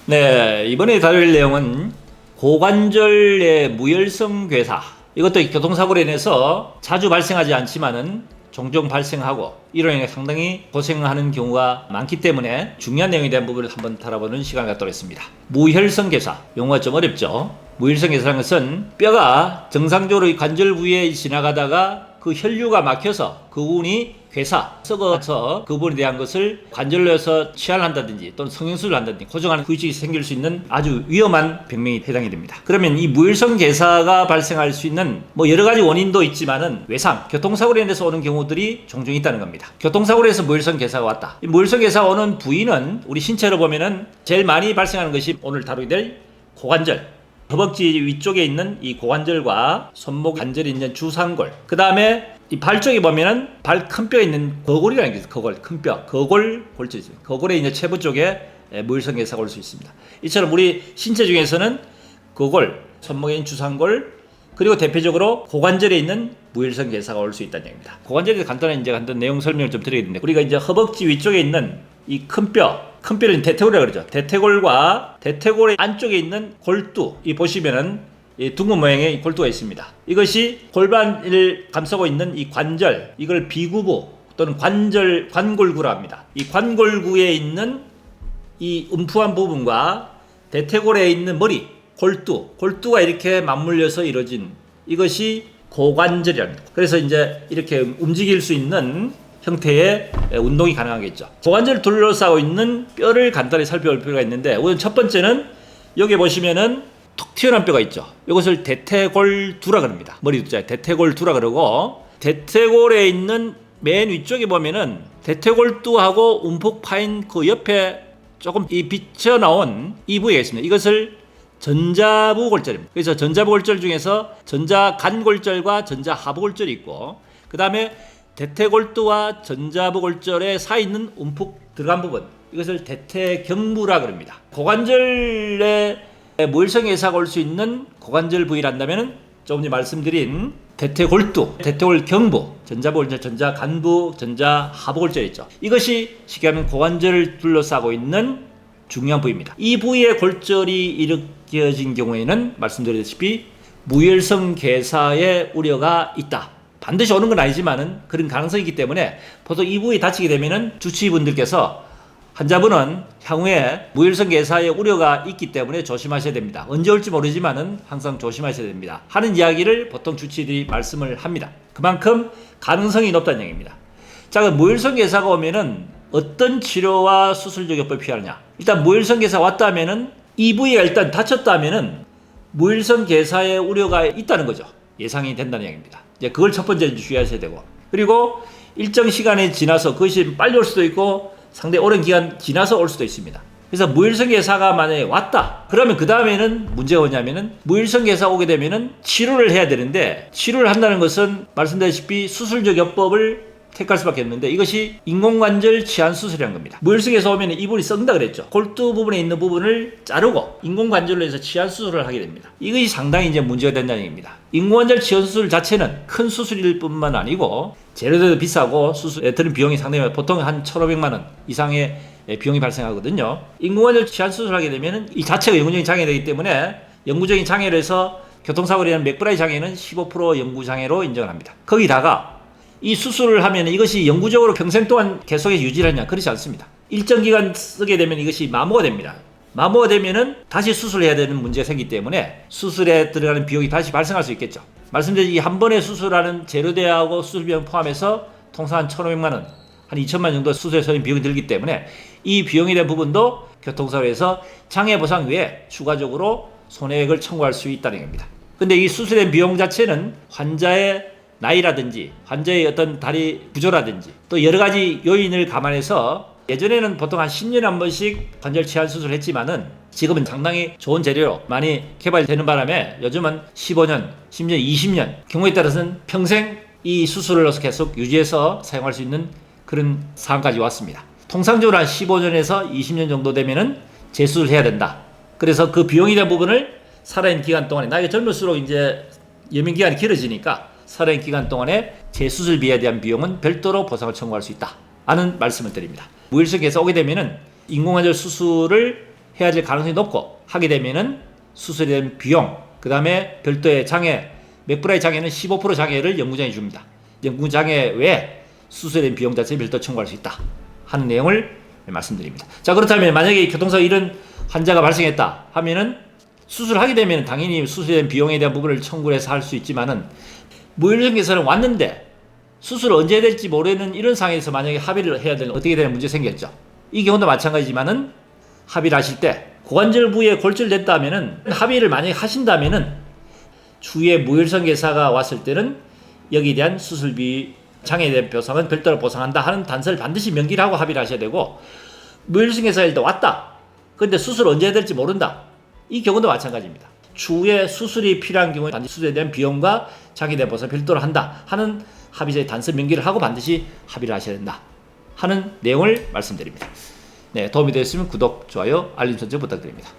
네, 이번에 다룰 내용은 고관절의 무혈성 괴사. 이것도 교통사고로 인해서 자주 발생하지 않지만은 종종 발생하고 이로 인해 상당히 고생하는 경우가 많기 때문에 중요한 내용에 대한 부분을 한번 다뤄보는 시간을 갖도록 했습니다. 무혈성 괴사, 용어가 좀 어렵죠. 무혈성 괴사라는 것은 뼈가 정상적으로 이 관절 부위에 지나가다가 그 혈류가 막혀서 그 부분이 썩어서 그 부분에 대한 것을 관절로 해서 치환을 한다든지 또는 성형수술을 한다든지 고정하는 후유증이 생길 수 있는 아주 위험한 병명이 해당이 됩니다. 그러면 이 무혈성 괴사가 발생할 수 있는 여러 가지 원인도 있지만은 외상, 교통사고로 인해서 오는 경우들이 종종 있다는 겁니다. 교통사고로 해서 무혈성 괴사가 왔다. 이 무혈성 괴사가 오는 부위는 우리 신체로 보면은 제일 많이 발생하는 것이 오늘 다루게 될 고관절, 허벅지 위쪽에 있는 이 고관절과 손목 관절이 있는 주상골, 그 다음에 이 발 쪽에 보면은 발 큰 뼈에 있는 거골이라는 게 있어요. 거골, 큰 뼈, 거골 골절 있어요. 거골에 이제 체부 쪽에 무혈성 괴사가 올 수 있습니다. 이처럼 우리 신체 중에서는 거골, 손목에 있는 주상골, 그리고 대표적으로 고관절에 있는 무혈성 괴사가 올 수 있다는 얘기입니다. 고관절에 대해서 간단 내용 설명을 좀 드리겠는데, 우리가 이제 허벅지 위쪽에 있는 이 큰 뼈를 대퇴골이라고 그러죠. 대퇴골과 대퇴골의 안쪽에 있는 골두, 이 보시면은 이 둥근 모양의 골두가 있습니다. 이것이 골반을 감싸고 있는 이 관절, 이걸 비구부 또는 관골구라 합니다. 이 관골구에 있는 이 움푸한 부분과 대퇴골에 있는 머리, 골두가 이렇게 맞물려서 이루어진 이것이 고관절이랍니다. 그래서 이제 이렇게 움직일 수 있는 형태의 운동이 가능하겠죠. 고관절을 둘러싸고 있는 뼈를 간단히 살펴볼 필요가 있는데, 우선 첫 번째는 여기 보시면은 툭 튀어나온 뼈가 있죠. 이것을 대퇴골두라 그럽니다. 머리 두자에 대퇴골두라 그러고, 대퇴골에 있는 맨 위쪽에 보면은 대퇴골두하고 움푹 파인 그 옆에 조금 이 비쳐 나온 이 부위가 있습니다. 이것을 전자부골절입니다. 그래서 전자부골절 중에서 전자간골절과 전자하부골절이 있고, 그 다음에 대퇴골두와 전자부골절의 사이 있는 움푹 들어간 부분, 이것을 대퇴경부라 그럽니다. 고관절의 무혈성 괴사가 올 수 있는 고관절 부위를 한다면 조금 전에 말씀드린 대퇴골두, 대퇴골경부, 전자부골절, 전자간부, 전자하부골절이 있죠. 이것이 쉽게 하면 고관절을 둘러싸고 있는 중요한 부위입니다. 이 부위에 골절이 일으켜진 경우에는 말씀드렸다시피 무혈성 괴사의 우려가 있다. 반드시 오는 건 아니지만은 그런 가능성이 있기 때문에 보통 이 부위 다치게 되면은 주치의분들께서 환자분은 향후에 무혈성 괴사의 우려가 있기 때문에 조심하셔야 됩니다. 언제 올지 모르지만은 항상 조심하셔야 됩니다. 하는 이야기를 보통 주치의들이 말씀을 합니다. 그만큼 가능성이 높다는 얘기입니다. 자, 그럼 무혈성 괴사가 오면은 어떤 치료와 수술적 요법을 피하느냐? 일단 무혈성 괴사가 왔다면은 이 부위가 일단 다쳤다면은 무혈성 괴사의 우려가 있다는 거죠. 예상이 된다는 얘기입니다. 이제 그걸 첫 번째 주의하셔야 되고, 그리고 일정 시간이 지나서 그것이 빨리 올 수도 있고 상당히 오랜 기간 지나서 올 수도 있습니다. 그래서 무혈성 괴사가 만약에 왔다, 그러면 그 다음에는 문제가 뭐냐면은 무혈성 괴사가 오게 되면은 치료를 해야 되는데, 치료를 한다는 것은 말씀드렸다시피 수술적 요법을 택할 수밖에 없는데, 이것이 인공관절 치환 수술이라는 겁니다. 무혈성 괴사 오면 이 부분이 썩는다 그랬죠. 골두 부분에 있는 부분을 자르고 인공관절로 해서 치환 수술을 하게 됩니다. 이것이 상당히 이제 문제가 된다는 얘기입니다. 인공관절 치환 수술 자체는 큰 수술일 뿐만 아니고 재료도 비싸고 수술에 드는 비용이 상당히 보통 한 1,500만 원 이상의 비용이 발생하거든요. 인공관절 치환 수술을 하게 되면 이 자체가 영구적인 장애가 되기 때문에 영구적인 장애로 해서 교통사고로 인한 맥브라이 장애는 15% 영구장애로 인정을 합니다. 거기다가 이 수술을 하면 이것이 영구적으로 평생 동안 계속해서 유지를 하냐? 그렇지 않습니다. 일정 기간 쓰게 되면 이것이 마모가 됩니다. 마모가 되면은 다시 수술해야 되는 문제가 생기기 때문에 수술에 들어가는 비용이 다시 발생할 수 있겠죠. 말씀드린 이 한 번에 수술하는 재료대하고 수술 비용 포함해서 통상 한 1,500만 원, 한 2천만 원 정도 수술에 소인 비용이 들기 때문에 이 비용에 대한 부분도 교통사고에서 장애보상 외에 추가적으로 손해액을 청구할 수 있다는 겁니다. 근데 이 수술의 비용 자체는 환자의 나이라든지 환자의 어떤 다리 구조라든지 또 여러 가지 요인을 감안해서, 예전에는 보통 한 10년에 한 번씩 관절 치환 수술을 했지만은 지금은 상당히 좋은 재료로 많이 개발되는 바람에 요즘은 15년, 심지어 20년, 경우에 따라서는 평생 이 수술을 계속 유지해서 사용할 수 있는 그런 상황까지 왔습니다. 통상적으로 한 15년에서 20년 정도 되면은 재수술을 해야 된다. 그래서 그 비용에 대한 부분을 살아있는 기간 동안에, 나이가 젊을수록 이제 예민 기간이 길어지니까 살아있는 기간 동안에 재수술비에 대한 비용은 별도로 보상을 청구할 수 있다 하는 말씀을 드립니다. 무혈성 괴사 오게 되면은 인공관절 수술을 해야 될 가능성이 높고, 하게 되면은 수술에 대한 비용, 그 다음에 별도의 장애, 맥브라이 장애는 15% 장애를 연구장이 줍니다. 연구장애 외에 수술에 대한 비용 자체를 별도 청구할 수 있다 하는 내용을 말씀드립니다. 자, 그렇다면 만약에 교통사고 이런 환자가 발생했다 하면은 수술하게 되면 당연히 수술에 대한 비용에 대한 부분을 청구해서 할 수 있지만은, 무혈증에서는 왔는데 수술을 언제 될지 모르는 이런 상황에서 만약에 합의를 해야 되는 어떻게 되는 문제 생겼죠. 이 경우도 마찬가지지만은 합의를 하실 때 고관절 부위에 골절됐다 하면은 합의를 만약에 하신다면은 추후에 무혈성 괴사가 왔을 때는 여기에 대한 수술비 장애에 대한 보상은 별도로 보상한다 하는 단서를 반드시 명기를 하고 합의를 하셔야 되고, 무혈성 괴사가 일단 왔다. 근데 수술 언제 해야 될지 모른다. 이 경우도 마찬가지입니다. 추후에 수술이 필요한 경우에 반드시 수술에 대한 비용과 장애에 대한 보상을 별도로 한다 하는 합의서의 단서 명기를 하고 반드시 합의를 하셔야 된다 하는 내용을 말씀드립니다. 네, 도움이 되었으면 구독, 좋아요, 알림 설정 부탁드립니다.